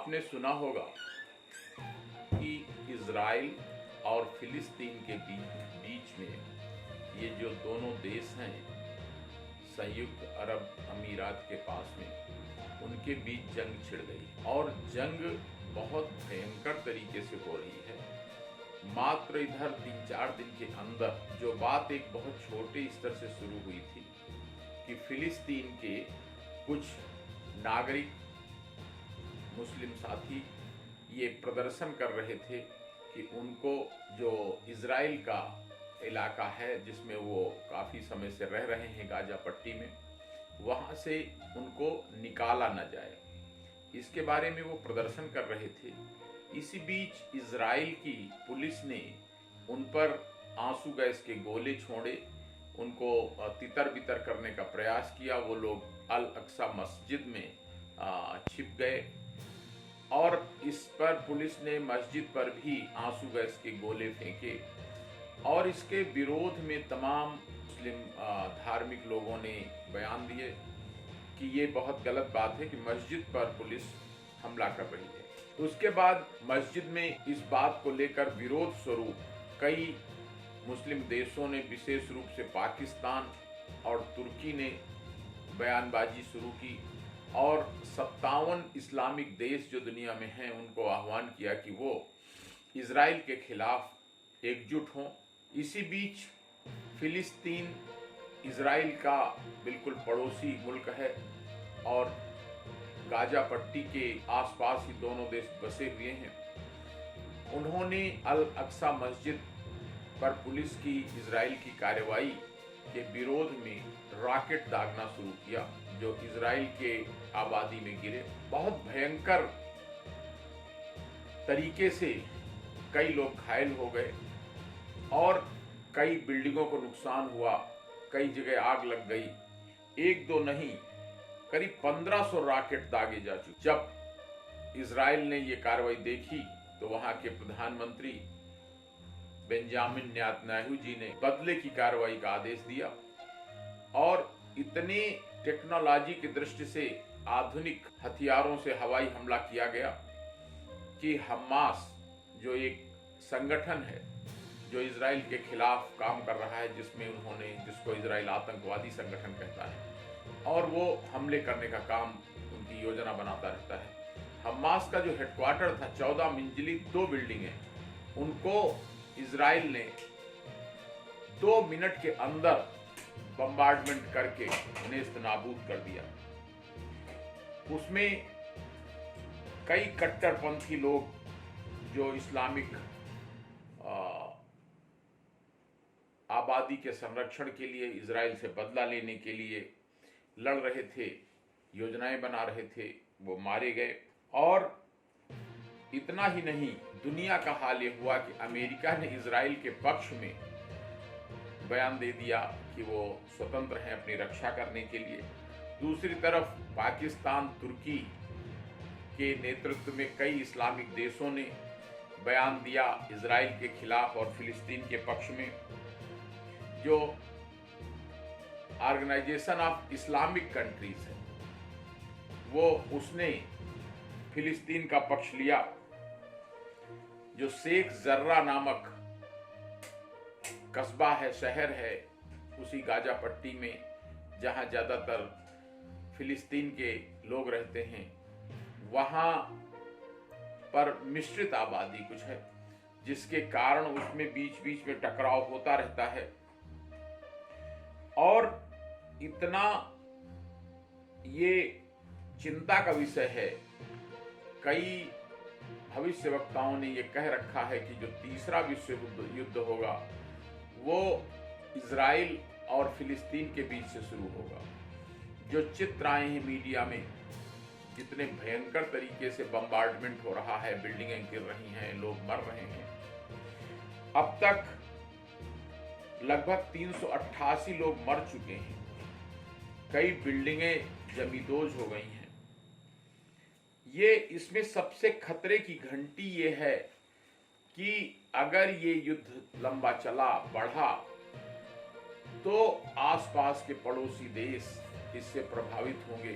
आपने सुना होगा कि इज़राइल और फिलिस्तीन के बीच में ये जो दोनों देश हैं संयुक्त अरब अमीरात के पास में, उनके बीच जंग छिड़ गई और जंग बहुत भयंकर तरीके से हो रही है। मात्र इधर 3-4 दिन के अंदर जो बात एक बहुत छोटे स्तर से शुरू हुई थी कि फिलिस्तीन के कुछ नागरिक मुस्लिम साथी ये प्रदर्शन कर रहे थे कि उनको जो इज़राइल का इलाका है जिसमें वो काफ़ी समय से रह रहे हैं गाजा पट्टी में, वहाँ से उनको निकाला न जाए, इसके बारे में वो प्रदर्शन कर रहे थे। इसी बीच इज़राइल की पुलिस ने उन पर आंसू गैस के गोले छोड़े, उनको तितर बितर करने का प्रयास किया। वो लोग अल अक्सा मस्जिद में छिप गए और इस पर पुलिस ने मस्जिद पर भी आंसू गैस के गोले फेंके और इसके विरोध में तमाम मुस्लिम धार्मिक लोगों ने बयान दिए कि ये बहुत गलत बात है कि मस्जिद पर पुलिस हमला कर रही है। तो उसके बाद मस्जिद में इस बात को लेकर विरोध स्वरूप कई मुस्लिम देशों ने, विशेष रूप से पाकिस्तान और तुर्की ने बयानबाजी शुरू की और 57 इस्लामिक देश जो दुनिया में हैं उनको आह्वान किया कि वो इज़राइल के खिलाफ एकजुट हों। इसी बीच फिलिस्तीन इज़राइल का बिल्कुल पड़ोसी मुल्क है और गाजा पट्टी के आसपास ही दोनों देश बसे हुए हैं। उन्होंने अल अक्सा मस्जिद पर पुलिस की इज़राइल की कार्रवाई के विरोध में रॉकेट दागना शुरू किया जो इज़राइल के आबादी में गिरे। बहुत भयंकर तरीके से कई लोग घायल हो गए और कई बिल्डिंगों को नुकसान हुआ, कई जगह आग लग गई। एक दो नहीं, करीब 1500 रॉकेट दागे जा चुके। जब इज़राइल ने ये कार्रवाई देखी तो वहां के प्रधानमंत्री बेंजामिन नेतन्याहू जी ने बदले की कार्रवाई का आदेश दिया और इतने टेक्नोलॉजी की दृष्टि से आधुनिक हथियारों से हवाई हमला किया गया कि हमास जो एक संगठन है जो इज़राइल के खिलाफ काम कर रहा है, जिसको इज़राइल आतंकवादी संगठन कहता है और वो हमले करने का काम उनकी योजना बनाता रहता है। हमास का जो हेडक्वार्टर था 14 मंजिली 2 बिल्डिंग है, उनको इज़राइल ने 2 मिनट के अंदर बम्बार्डमेंट करके नेस्त नाबूद कर दिया। उसमें कई कट्टरपंथी लोग जो इस्लामिक आबादी के संरक्षण के लिए, इज़राइल से बदला लेने के लिए लड़ रहे थे, योजनाएं बना रहे थे, वो मारे गए। और इतना ही नहीं, दुनिया का हाल ये हुआ कि अमेरिका ने इज़राइल के पक्ष में बयान दे दिया कि वो स्वतंत्र हैं अपनी रक्षा करने के लिए। दूसरी तरफ पाकिस्तान, तुर्की के नेतृत्व में कई इस्लामिक देशों ने बयान दिया इज़राइल के खिलाफ और फिलिस्तीन के पक्ष में। जो ऑर्गेनाइजेशन ऑफ इस्लामिक कंट्रीज है वो उसने फिलिस्तीन का पक्ष लिया। जो शेख जर्रा नामक कस्बा है, शहर है उसी गाजा पट्टी में जहां ज़्यादातर फिलिस्तीन के लोग रहते हैं, वहां पर मिश्रित आबादी कुछ है जिसके कारण उसमें बीच बीच में टकराव होता रहता है। और इतना ये चिंता का विषय है, कई भविष्यवक्ताओं ने ये कह रखा है कि जो तीसरा विश्व युद्ध होगा वो इज़राइल और फिलिस्तीन के बीच से शुरू होगा। जो चित्र आए हैं मीडिया में, जितने भयंकर तरीके से बम्बार्डमेंट हो रहा है, बिल्डिंगें गिर रही हैं, लोग मर रहे हैं। अब तक लगभग 388 लोग मर चुके हैं, कई बिल्डिंगें जमींदोज हो गई हैं। ये इसमें सबसे खतरे की घंटी ये है कि अगर ये युद्ध लंबा चला, बढ़ा, तो आसपास के पड़ोसी देश इससे प्रभावित होंगे।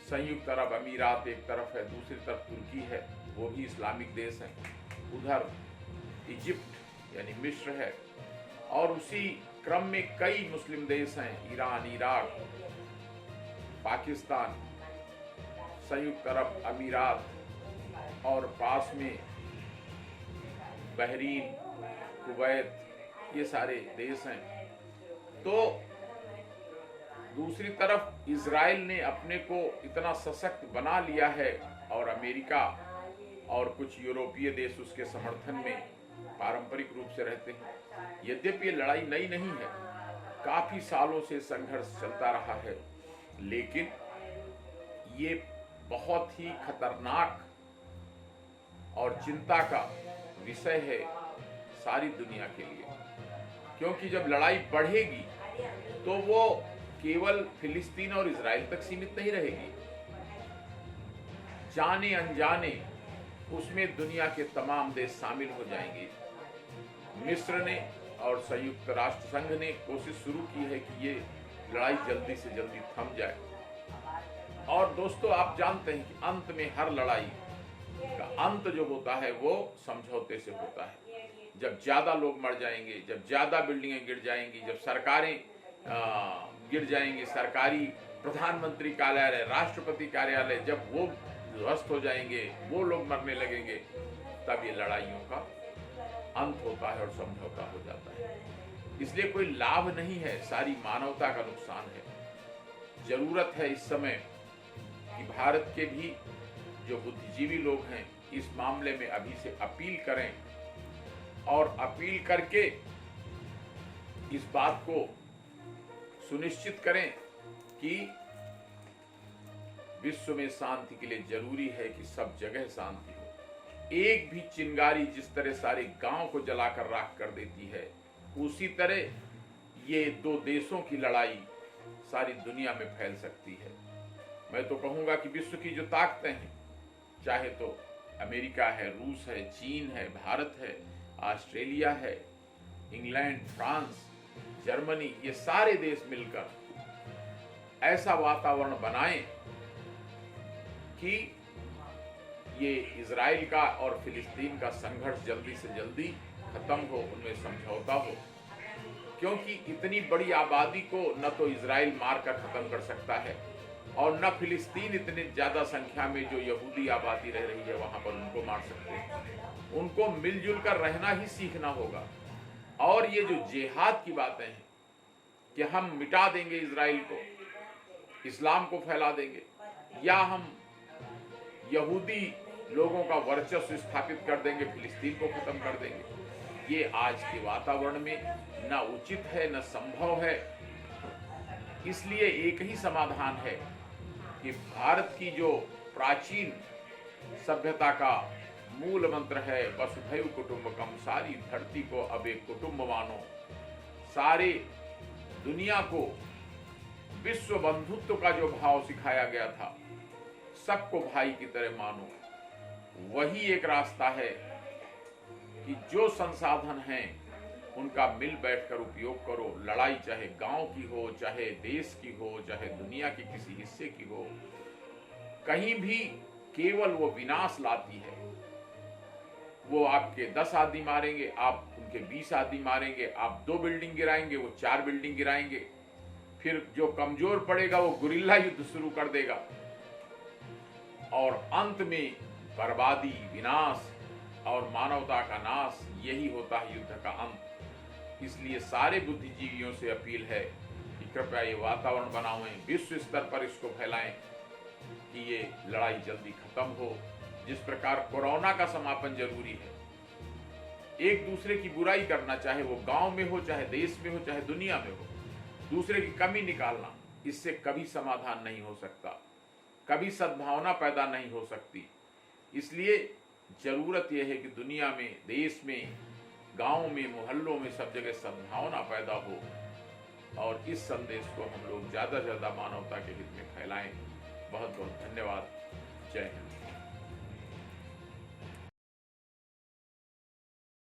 संयुक्त अरब अमीरात एक तरफ है, दूसरी तरफ तुर्की है, वो भी इस्लामिक देश है। उधर इजिप्ट यानी मिस्र है, और उसी क्रम में कई मुस्लिम देश हैं, ईरान, इराक, पाकिस्तान, संयुक्त अरब अमीरात, और पास में बहरीन, कुवैत, ये सारे देश हैं। तो दूसरी तरफ इजराइल ने अपने को इतना सशक्त बना लिया है, और अमेरिका और कुछ यूरोपीय देश उसके समर्थन में पारंपरिक रूप से रहते हैं। यद्यपि ये लड़ाई नई नहीं है, काफी सालों से संघर्ष चलता रहा है, लेकिन ये बहुत ही खतरनाक और चिंता का विषय है सारी दुनिया के लिए, क्योंकि जब लड़ाई बढ़ेगी तो वो केवल फिलिस्तीन और इजराइल तक सीमित नहीं रहेगी, जाने अनजाने उसमें दुनिया के तमाम देश शामिल हो जाएंगे। मिस्र ने और संयुक्त राष्ट्र संघ ने कोशिश शुरू की है कि ये लड़ाई जल्दी से जल्दी थम जाए। और दोस्तों, आप जानते हैं कि अंत में हर लड़ाई का अंत जो होता है वो समझौते से होता है। जब ज्यादा लोग मर जाएंगे, जब ज्यादा बिल्डिंगें गिर जाएंगी, जब सरकारें गिर जाएंगी, सरकारी प्रधानमंत्री कार्यालय, राष्ट्रपति कार्यालय जब वो ध्वस्त हो जाएंगे, वो लोग मरने लगेंगे, तब ये लड़ाइयों का अंत होता है और समझौता हो जाता है। इसलिए कोई लाभ नहीं है, सारी मानवता का नुकसान है। जरूरत है इस समय कि भारत के भी जो बुद्धिजीवी लोग हैं इस मामले में अभी से अपील करें, और अपील करके इस बात को सुनिश्चित करें कि विश्व में शांति के लिए जरूरी है कि सब जगह शांति हो। एक भी चिंगारी जिस तरह सारे गांव को जलाकर राख कर देती है, उसी तरह ये दो देशों की लड़ाई सारी दुनिया में फैल सकती है। मैं तो कहूंगा कि विश्व की जो ताकतें हैं, चाहे तो अमेरिका है, रूस है, चीन है, भारत है, ऑस्ट्रेलिया है, इंग्लैंड, फ्रांस, जर्मनी, ये सारे देश मिलकर ऐसा वातावरण बनाएं कि ये इजराइल का और फिलिस्तीन का संघर्ष जल्दी से जल्दी खत्म हो, उनमें समझौता हो। क्योंकि इतनी बड़ी आबादी को न तो इजराइल मारकर खत्म कर सकता है, और न फिलिस्तीन इतनी ज्यादा संख्या में जो यहूदी आबादी रह रही है वहां पर उनको मार सकते हैं। उनको मिलजुल कर रहना ही सीखना होगा। और ये जो जिहाद की बातें हैं कि हम मिटा देंगे इजराइल को, इस्लाम को फैला देंगे, या हम यहूदी लोगों का वर्चस्व स्थापित कर देंगे, फिलिस्तीन को खत्म कर देंगे, ये आज के वातावरण में न उचित है न संभव है। इसलिए एक ही समाधान है कि भारत की जो प्राचीन सभ्यता का मूल मंत्र है वसुधैव कुटुंबकम, सारी धरती को अब एक कुटुंब मानो, सारे दुनिया को विश्व बंधुत्व का जो भाव सिखाया गया था, सबको भाई की तरह मानो, वही एक रास्ता है कि जो संसाधन हैं उनका मिल बैठकर उपयोग करो। लड़ाई चाहे गांव की हो, चाहे देश की हो, चाहे दुनिया के किसी हिस्से की हो, कहीं भी केवल वो विनाश लाती है। वो आपके 10 आदमी मारेंगे, आप उनके 20 आदमी मारेंगे, आप 2 बिल्डिंग गिराएंगे, वो 4 बिल्डिंग गिराएंगे, फिर जो कमजोर पड़ेगा वो गुरिल्ला युद्ध शुरू कर देगा, और अंत में बर्बादी, विनाश और मानवता का नाश, यही होता है युद्ध का अंत। इसलिए सारे बुद्धिजीवियों से अपील है कि कृपया ये वातावरण बनाएं, विश्व स्तर पर इसको फैलाएं कि ये लड़ाई जल्दी खत्म हो। जिस प्रकार कोरोना का समापन जरूरी है, एक दूसरे की बुराई करना, चाहे वो गांव में हो, चाहे देश में हो, चाहे दुनिया में हो, दूसरे की कमी निकालना, इससे कभी समाधान नहीं हो सकता, कभी सद्भावना पैदा नहीं हो सकती। इसलिए जरूरत यह है कि दुनिया में, देश में, गांव में, मोहल्लों में, सब जगह सद्भावना पैदा हो, और इस संदेश को हम लोग ज्यादा से ज्यादा मानवता के हित में फैलाएं। बहुत बहुत धन्यवाद। जय हिंद।